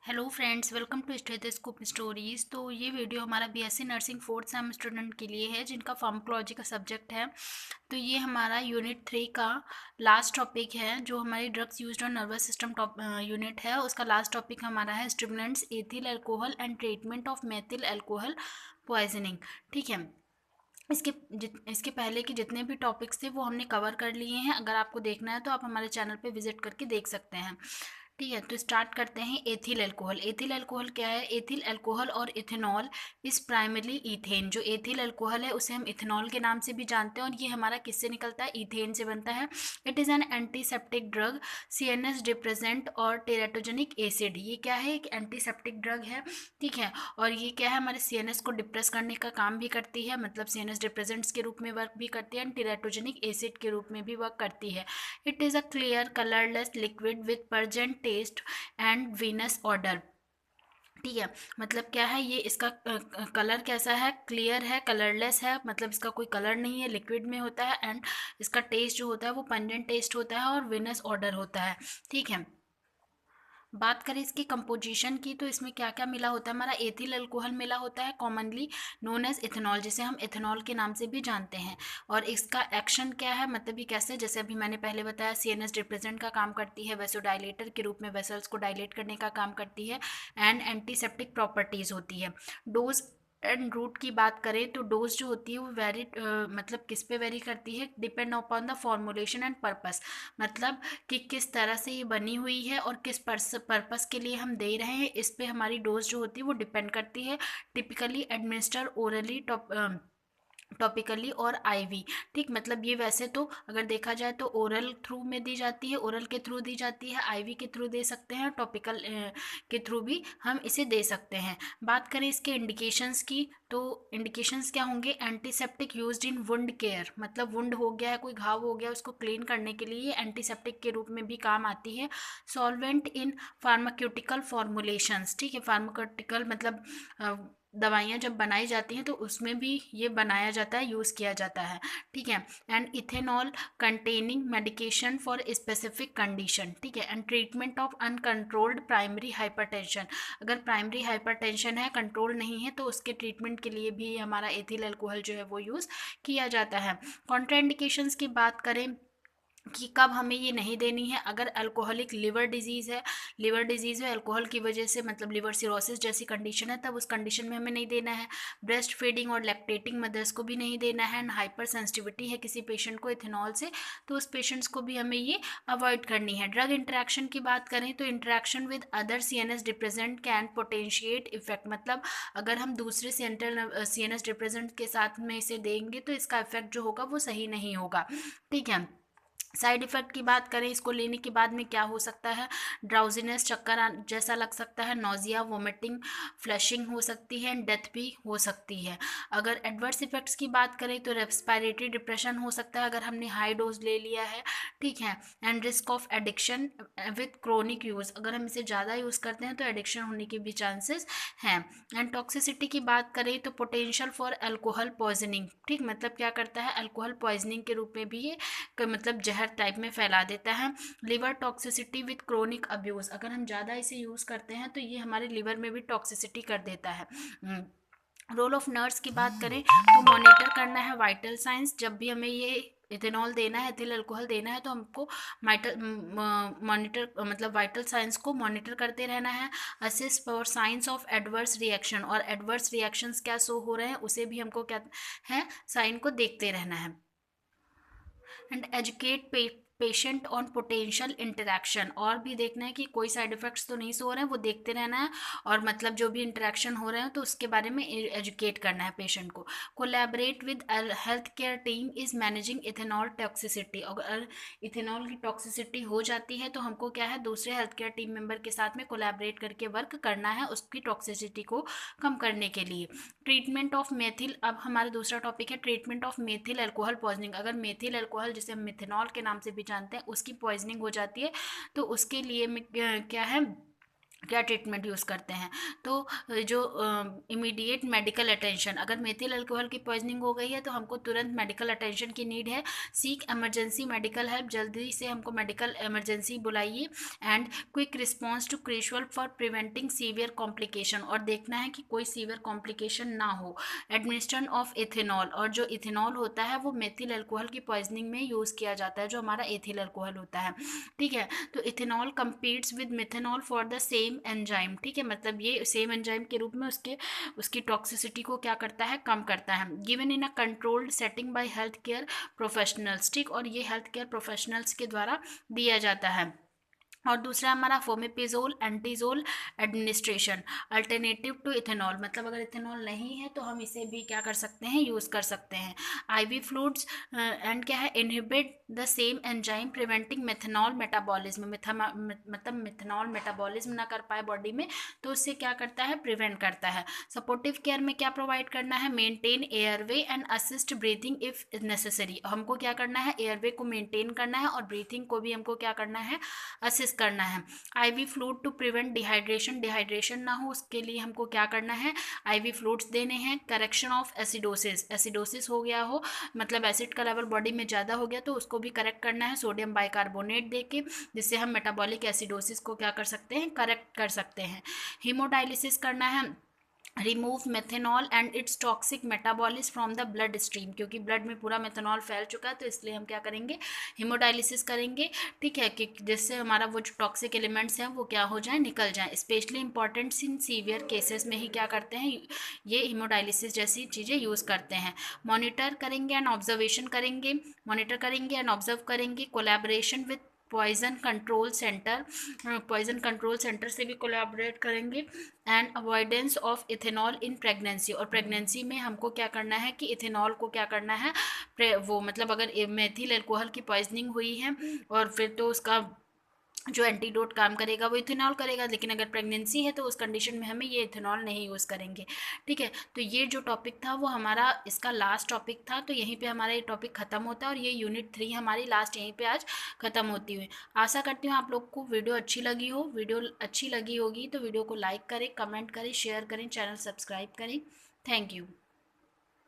Hello friends, welcome to stethoscope stories. तो ये video हमारा BSc nursing fourth sem student के लिए है जिनका फार्माकोलॉजी का सब्जेक्ट है। तो ये हमारा यूनिट 3 का लास्ट टॉपिक है जो हमारी drugs used on nervous system unit है। उसका लास्ट टॉपिक हमारा है stimulants, ethyl alcohol and treatment of methyl alcohol poisoning. ठीक है। इसके पहले के जितने भी टॉपिक्स थे वो हमने कवर कर लिए हैं। अगर आपको देखना है तो आप हमारे चैनल पे विजिट करके देख सकते हैं। ठीक है, तो स्टार्ट करते हैं। Ethyl alcohol. एथिल अल्कोहल क्या है? एथिल अल्कोहल और इथेनॉल इज प्राइमरली इथेन। जो एथिल अल्कोहल है उसे हम इथेनॉल के नाम से भी जानते हैं और ये हमारा किससे निकलता है? इथेन से बनता है। It is an antiseptic drug. CNS depressant और टेराटोजेनिक एसिड। ये क्या है? एक एंटीसेप्टिक ड्रग है। ठीक है, और ये क्या है? हमारे सीएनएस को डिप्रेस करने का काम भी करती है, मतलब सीएनएस डिप्रेजेंट्स के रूप में वर्क भी करती है एंड टेराटोजेनिक एसिड के रूप में भी वर्क करती है। It is a clear colourless liquid with pungent taste and vinous odour. ठीक है, मतलब क्या है ये? इसका कलर कैसा है? क्लियर है, कलरलेस है, मतलब इसका कोई कलर नहीं है, लिक्विड में होता है एंड इसका टेस्ट जो होता है वो पंजेंट टेस्ट होता है और विनस ऑर्डर होता है। ठीक है, बात करें इसकी कंपोजिशन की तो इसमें क्या क्या मिला होता है? हमारा एथिल अल्कोहल मिला होता है, कॉमनली नोन एज इथेनॉल, जिसे हम इथेनॉल के नाम से भी जानते हैं। और इसका एक्शन क्या है, मतलब ये कैसे? जैसे अभी मैंने पहले बताया, सीएनएस रिप्रेजेंट का काम करती है, वेसोडाइलेटर के रूप में वेसल्स को डायलेट करने का काम करती है एंड एंटीसेप्टिक प्रॉपर्टीज होती है। डोज एंड रूट की बात करें तो डोज जो होती है वो वेरी मतलब किस पे वेरी करती है? Depend upon the formulation and purpose, मतलब कि किस तरह से ये बनी हुई है और किस पर्पस के लिए हम दे रहे हैं, इस पे हमारी डोज जो होती है वो डिपेंड करती है। टिपिकली एडमिनिस्टर ओरली टॉपिकली और आईवी। ठीक, मतलब ये वैसे तो अगर देखा जाए तो ओरल थ्रू में दी जाती है, ओरल के थ्रू दी जाती है, आईवी के थ्रू दे सकते हैं, टॉपिकल के थ्रू भी हम इसे दे सकते हैं। बात करें इसके इंडिकेशंस की तो इंडिकेशंस क्या होंगे? Antiseptic used in wound care, मतलब वुंड हो गया है, कोई घाव हो गया, उसको क्लीन करने के लिए एंटीसेप्टिक के रूप में भी काम आती है। Solvent in pharmaceutical formulations. ठीक है, फार्माक्यूटिकल मतलब दवाइयाँ जब बनाई जाती हैं तो उसमें भी ये बनाया जाता है, यूज़ किया जाता है। ठीक है, and ethanol containing medication for specific condition. ठीक है, and treatment of uncontrolled primary hypertension. अगर प्राइमरी हाइपरटेंशन है, कंट्रोल नहीं है, तो उसके ट्रीटमेंट के लिए भी हमारा एथिल अल्कोहल जो है वो यूज़ किया जाता है। कॉन्ट्राइंडिकेशंस की बात करें कि कब हमें ये नहीं देनी है? अगर अल्कोहलिक लिवर डिजीज़ है, लिवर डिजीज़ है अल्कोहल की वजह से, मतलब लिवर सिरोसिस जैसी कंडीशन है, तब उस कंडीशन में हमें नहीं देना है। ब्रेस्ट फीडिंग और लैक्टेटिंग मदर्स को भी नहीं देना है। एंड हाइपर सेंसिटिविटी है किसी पेशेंट को इथेनॉल से, तो उस पेशेंट्स को भी हमें ये अवॉइड करनी है। ड्रग इंटरेक्शन की बात करें तो interaction with other CNS depressant can potentiate effect, मतलब अगर हम दूसरे सेंट्रल सीएनएस डिप्रेजेंट के साथ में इसे देंगे तो इसका इफेक्ट जो होगा वो सही नहीं होगा। ठीक है, साइड इफ़ेक्ट की बात करें, इसको लेने के बाद में क्या हो सकता है? ड्राउजीनेस, चक्कर जैसा लग सकता है, नोजिया, वोमिटिंग, फ्लशिंग हो सकती है, डेथ भी हो सकती है। अगर एडवर्स इफेक्ट्स की बात करें तो रेस्पिरेटरी डिप्रेशन हो सकता है अगर हमने हाई डोज ले लिया है। ठीक है, and risk of addiction with chronic use, अगर हम इसे ज़्यादा यूज़ करते हैं तो एडिक्शन होने के भी चांसेस हैं। एंड टॉक्सिसिटी की बात करें तो पोटेंशियल फॉर अल्कोहल पॉइजनिंग। ठीक, मतलब क्या करता है? अल्कोहल पॉइजनिंग के रूप में भी ये मतलब जहर टाइप में फैला देता है। Liver toxicity with chronic abuse, अगर हम ज़्यादा इसे यूज़ करते हैं तो ये हमारे लिवर में भी टॉक्सिसिटी कर देता है। रोल ऑफ नर्स की बात करें तो मॉनिटर करना है वाइटल साइंस। जब भी हमें ये इथेनॉल देना है, एथिल अल्कोहल देना है, तो हमको माइटल मॉनिटर मतलब वाइटल साइंस को मॉनिटर करते रहना है। Assist for science of adverse reaction, और एडवर्स रिएक्शंस क्या शो हो रहे हैं उसे भी हमको क्या है? साइन को देखते रहना है। And educate patient on potential interaction, और भी देखना है कि कोई साइड इफेक्ट्स तो नहीं सो रहे हैं, वो देखते रहना है। और मतलब जो भी इंटरेक्शन हो रहे हैं तो उसके बारे में एजुकेट करना है पेशेंट को। Collaborate with health care team is managing ethanol toxicity, अगर इथेनॉल की टॉक्सिसिटी हो जाती है तो हमको क्या है? दूसरे हेल्थ केयर टीम मेंबर के साथ में कोलैबोरेट करके वर्क करना है उसकी टॉक्सिसिटी को कम करने के लिए। ट्रीटमेंट ऑफ मेथिल, अब हमारा दूसरा टॉपिक है treatment of methyl alcohol poisoning. अगर मेथिल अल्कोहल जिसे हम मिथेनॉल के नाम से भी जानते हैं उसकी पॉइजनिंग हो जाती है तो उसके लिए क्या है? क्या ट्रीटमेंट यूज़ करते हैं। तो जो इमीडिएट मेडिकल अटेंशन, अगर मेथिल अल्कोहल की पॉइजनिंग हो गई है तो हमको तुरंत मेडिकल अटेंशन की नीड है। सीक इमरजेंसी मेडिकल हेल्प, जल्दी से हमको मेडिकल इमरजेंसी बुलाइए। And quick response to crucial for preventing severe complication, और देखना है कि कोई सीवियर कॉम्प्लिकेशन ना हो। एडमिनिस्ट्रेशन ऑफ इथेनॉल, और जो इथेनॉल होता है वो मेथिल अल्कोहल की पॉइजनिंग में यूज़ किया जाता है, जो हमारा एथिल अल्कोहल होता है। ठीक है, तो ethanol competes with methanol for the same enzyme. ठीक है, मतलब ये सेम एंजाइम के रूप में उसकी टॉक्सिसिटी को क्या करता है, कम करता है। Given in a controlled setting by health care professionals. ठीक, और ये हेल्थ केयर प्रोफेशनल्स के द्वारा दिया जाता है। और दूसरा हमारा फोमेपिजोल एंटीजोल एडमिनिस्ट्रेशन, अल्टरनेटिव टू इथेनॉल, मतलब अगर इथेनॉल नहीं है तो हम इसे भी क्या कर सकते हैं, यूज़ कर सकते हैं। आईवी फ्लूइड्स एंड क्या है, inhibit the same enzyme preventing methanol metabolism, मतलब मिथेनॉल मेटाबॉलिज्म ना कर पाए बॉडी में तो उससे क्या करता है, प्रिवेंट करता है। सपोर्टिव केयर में क्या प्रोवाइड करना है, maintain airway and assist breathing if necessary. हमको क्या करना है, एयरवे को मेंटेन करना है और ब्रीथिंग को भी हमको क्या करना है, असिस्ट करना है। IV fluid to prevent dehydration, dehydration ना हो उसके लिए हमको क्या करना है, आईवी फ्लूइड्स देने हैं। करेक्शन ऑफ एसिडोसिस, एसिडोसिस हो गया हो, मतलब एसिड का लेवल बॉडी में ज़्यादा हो गया तो उसको भी करेक्ट करना है सोडियम बाइकार्बोनेट दे के, जिससे हम मेटाबॉलिक एसिडोसिस को क्या कर सकते हैं, करेक्ट कर सकते हैं। हीमोडायलिसिस करना है, remove methanol and it's toxic मेटाबॉलिस from the blood stream, क्योंकि ब्लड में पूरा मेथेनॉल फैल चुका है तो इसलिए हम क्या करेंगे, हीमोडायलिसिस करेंगे। ठीक है, कि जिससे हमारा वो जो टॉक्सिक एलिमेंट्स हैं वो क्या हो जाए, निकल जाए। Specially important in severe cases में ही क्या करते हैं, ये हीमोडायलिसिस जैसी चीज़ें यूज़ करते हैं। मॉनिटर करेंगे एंड ऑब्जर्वेशन करेंगे, मॉनिटर करेंगे एंड ऑब्जर्व करेंगे। Collaboration with poison control centre, poison control centre से भी कोलैबोरेट करेंगे। And avoidance of ethanol in pregnancy, और प्रेगनेंसी में हमको क्या करना है कि इथेनॉल को क्या करना है, वो मतलब अगर मेथिल अल्कोहल की पॉइजनिंग हुई है और फिर तो उसका जो एंटीडोट काम करेगा वो इथेनॉल करेगा, लेकिन अगर प्रेगनेंसी है तो उस कंडीशन में हमें ये इथेनॉल नहीं यूज़ करेंगे। ठीक है, तो ये जो टॉपिक था वो हमारा इसका लास्ट टॉपिक था, तो यहीं पे हमारा ये टॉपिक ख़त्म होता है और ये यूनिट 3 हमारी लास्ट यहीं पे आज ख़त्म होती हुई। आशा करती हूँ आप लोग को वीडियो अच्छी लगी हो। वीडियो अच्छी लगी होगी तो वीडियो को लाइक करें, कमेंट करें, शेयर करें, चैनल सब्सक्राइब करें। Thank you.